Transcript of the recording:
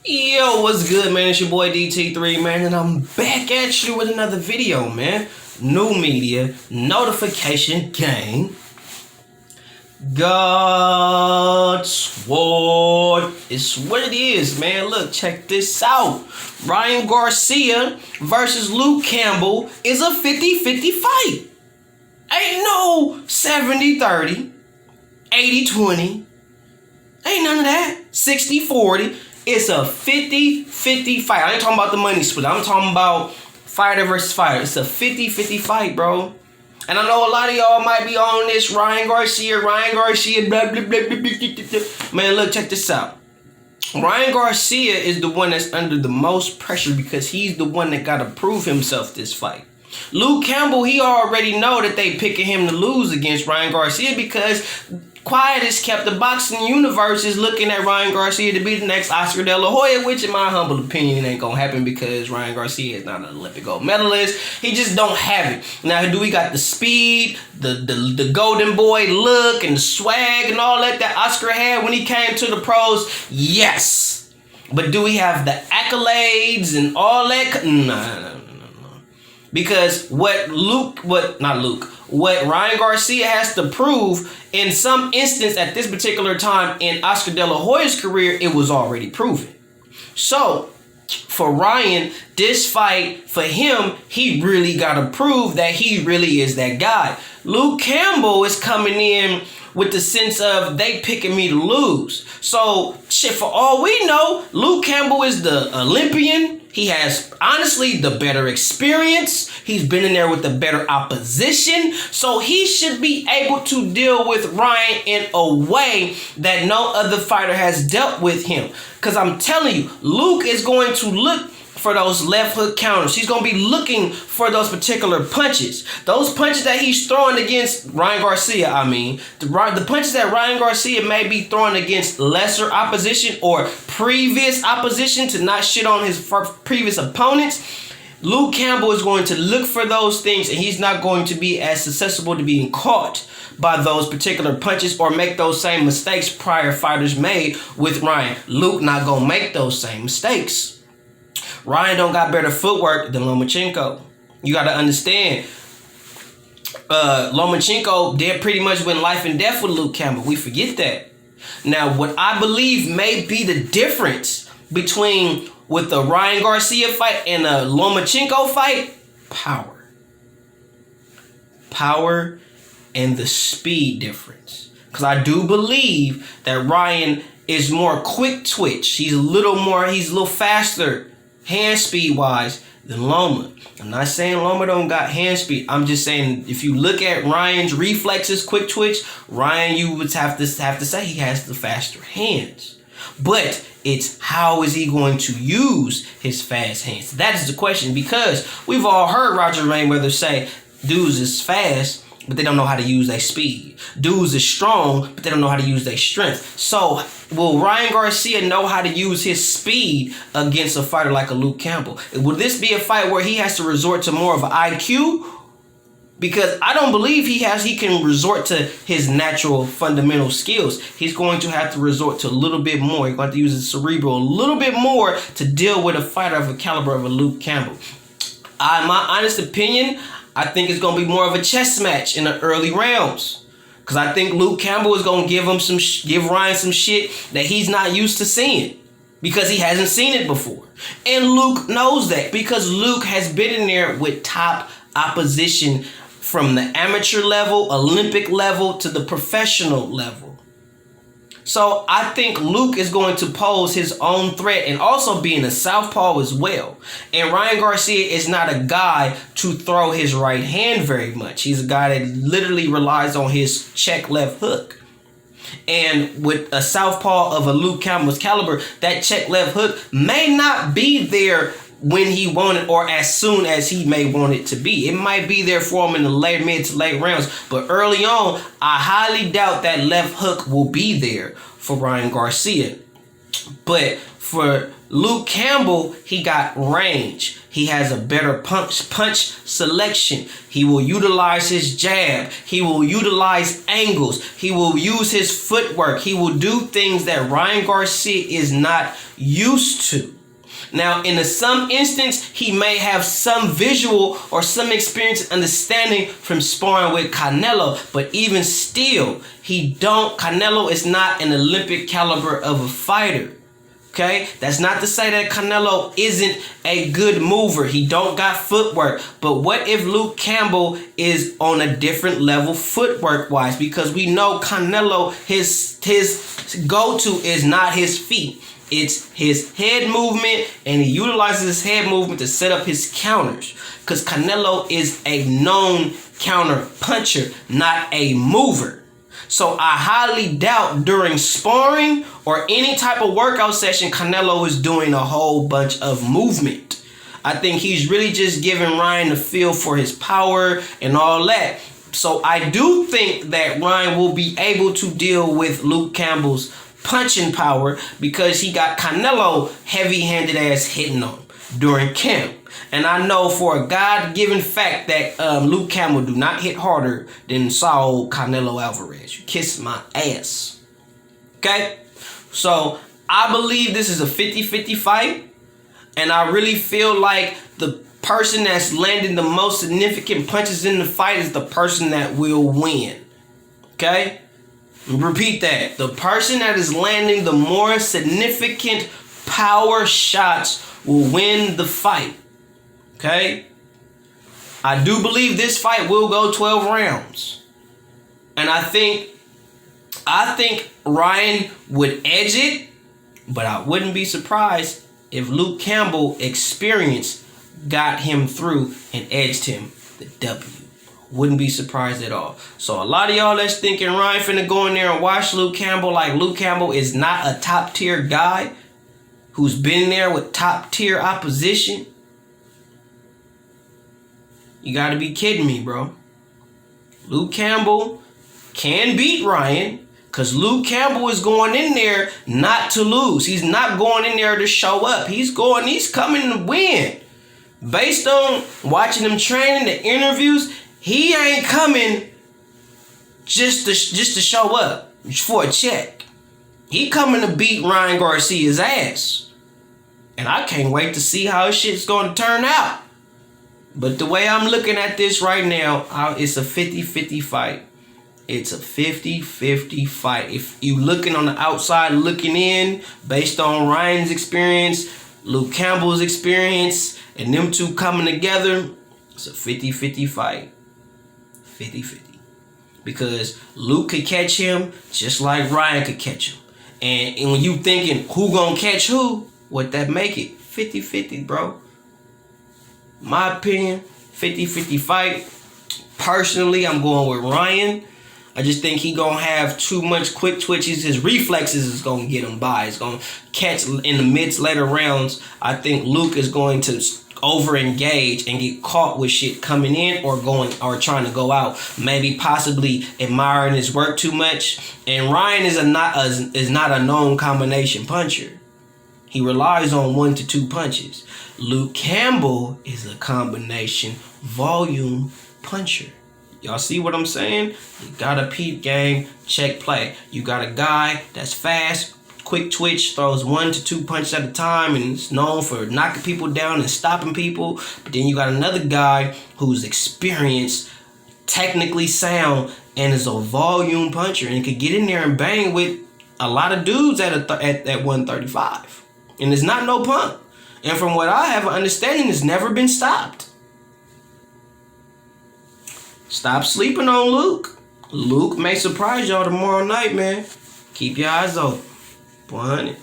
Yo, what's good, man? It's your boy DT3, man, and I'm back at you with another video, man. New media, notification gang. God sword. It's what it is, man. Look, check this out. Ryan Garcia versus Luke Campbell is a 50-50 fight. Ain't no 70-30, 80-20. Ain't none of that. 60-40. It's a 50-50 fight. I ain't talking about the money split. I'm talking about fighter versus fighter. It's a 50-50 fight, bro. And I know a lot of y'all might be on this Ryan Garcia, blah, blah, blah, blah, blah, blah. Man, look, check this out. Ryan Garcia is the one that's under the most pressure because he's the one that got to prove himself this fight. Luke Campbell, he already know that they picking him to lose against Ryan Garcia because quiet as kept. The boxing universe is looking at Ryan Garcia to be the next Oscar De La Hoya, which in my humble opinion ain't gonna happen because Ryan Garcia is not an Olympic gold medalist. He just don't have it. Now, do we got the speed, the golden boy look and the swag and all that Oscar had when he came to the pros? Yes. But do we have the accolades and all that? No. Because what Ryan Garcia has to prove in some instance at this particular time in Oscar De La Hoya's career, it was already proven. So for Ryan, this fight, for him, he really got to prove that he really is that guy. Luke Campbell is coming in with the sense of they picking me to lose. So shit, for all we know, Luke Campbell is the Olympian. He has, honestly, the better experience. He's been in there with the better opposition. So he should be able to deal with Ryan in a way that no other fighter has dealt with him. Because I'm telling you, Luke is going to look for those left hook counters. He's going to be looking for those particular punches. Those punches that he's throwing against Ryan Garcia, the punches that Ryan Garcia may be throwing against lesser opposition or previous opposition to not shit on his previous opponents, Luke Campbell is going to look for those things and he's not going to be as susceptible to being caught by those particular punches or make those same mistakes prior fighters made with Ryan. Luke not going to make those same mistakes. Ryan don't got better footwork than Lomachenko. You got to understand, Lomachenko, they pretty much went life and death with Luke Campbell. We forget that. Now, what I believe may be the difference between with the Ryan Garcia fight and a Lomachenko fight, power. Power and the speed difference. Because I do believe that Ryan is more quick twitch. He's a little faster hand speed wise than Loma. I'm not saying Loma don't got hand speed. I'm just saying if you look at Ryan's reflexes, quick twitch, Ryan, you would have to say he has the faster hands. But it's how is he going to use his fast hands? That is the question, because we've all heard Roger Mayweather say dudes is fast, but they don't know how to use their speed. Dudes is strong, but they don't know how to use their strength. So will Ryan Garcia know how to use his speed against a fighter like a Luke Campbell? Will this be a fight where he has to resort to more of an IQ? Because I don't believe he can resort to his natural fundamental skills. He's going to have to resort to a little bit more. He's going to have to use his cerebral a little bit more to deal with a fighter of the caliber of a Luke Campbell. My honest opinion, I think it's going to be more of a chess match in the early rounds. Because I think Luke Campbell is going to give Ryan some shit that he's not used to seeing. Because he hasn't seen it before. And Luke knows that. Because Luke has been in there with top opposition from the amateur level, Olympic level, to the professional level. So I think Luke is going to pose his own threat and also being a southpaw as well. And Ryan Garcia is not a guy to throw his right hand very much. He's a guy that literally relies on his check left hook. And with a southpaw of a Luke Campbell's caliber, that check left hook may not be there when he want it or as soon as he may want it to be. It might be there for him in the mid to late rounds, but early on, I highly doubt that left hook will be there for Ryan Garcia. But For Luke Campbell, he got range. He has a better punch selection. He will utilize his jab. He will utilize angles. He will use his footwork. He will do things that Ryan Garcia is not used to. Now, in some instance, he may have some visual or some experience and understanding from sparring with Canelo, but even still, Canelo is not an Olympic caliber of a fighter. Okay, that's not to say that Canelo isn't a good mover. He don't got footwork. But what if Luke Campbell is on a different level footwork wise? Because we know Canelo, his go-to is not his feet. It's his head movement, and he utilizes his head movement to set up his counters. Because Canelo is a known counter puncher, not a mover. So I highly doubt during sparring or any type of workout session, Canelo is doing a whole bunch of movement. I think he's really just giving Ryan a feel for his power and all that. So I do think that Ryan will be able to deal with Luke Campbell's punching power because he got Canelo heavy-handed ass hitting on him during camp. And I know for a God-given fact that Luke Campbell do not hit harder than Saul Canelo Alvarez. You kiss my ass. Okay? So I believe this is a 50-50 fight. And I really feel like the person that's landing the most significant punches in the fight is the person that will win. Okay? Repeat that. The person that is landing the more significant power shots will win the fight. Okay? I do believe this fight will go 12 rounds. And I think Ryan would edge it, but I wouldn't be surprised if Luke Campbell experience got him through and edged him the W. Wouldn't be surprised at all. So a lot of y'all that's thinking Ryan finna go in there and watch Luke Campbell, like Luke Campbell is not a top tier guy who's been there with top tier opposition. You gotta be kidding me, bro. Luke Campbell can beat Ryan because Luke Campbell is going in there not to lose. He's not going in there to show up. He's coming to win. Based on watching him training, the interviews, he ain't coming just to show up for a check. He coming to beat Ryan Garcia's ass. And I can't wait to see how shit's going to turn out. But the way I'm looking at this right now, it's a 50-50 fight. It's a 50-50 fight. If you looking on the outside, looking in, based on Ryan's experience, Luke Campbell's experience, and them two coming together, it's a 50-50 fight. 50-50. Because Luke could catch him just like Ryan could catch him. And when you thinking who gonna catch who, what that make it? 50-50, bro. My opinion, 50-50 fight. Personally, I'm going with Ryan. I just think he gonna have too much quick twitches. His reflexes is gonna get him by. It's gonna catch in the later rounds. I think Luke is going to over engage and get caught with shit coming in or trying to go out. Maybe possibly admiring his work too much. And Ryan is not a known combination puncher. He relies on 1 to 2 punches. Luke Campbell is a combination volume puncher. Y'all see what I'm saying? You got a peep game, check play. You got a guy that's fast, quick twitch, throws 1 to 2 punches at a time, and is known for knocking people down and stopping people. But then you got another guy who's experienced, technically sound, and is a volume puncher and could get in there and bang with a lot of dudes at 135. And it's not no punk. And from what I have an understanding, it's never been stopped. Stop sleeping on Luke. Luke may surprise y'all tomorrow night, man. Keep your eyes open. 100.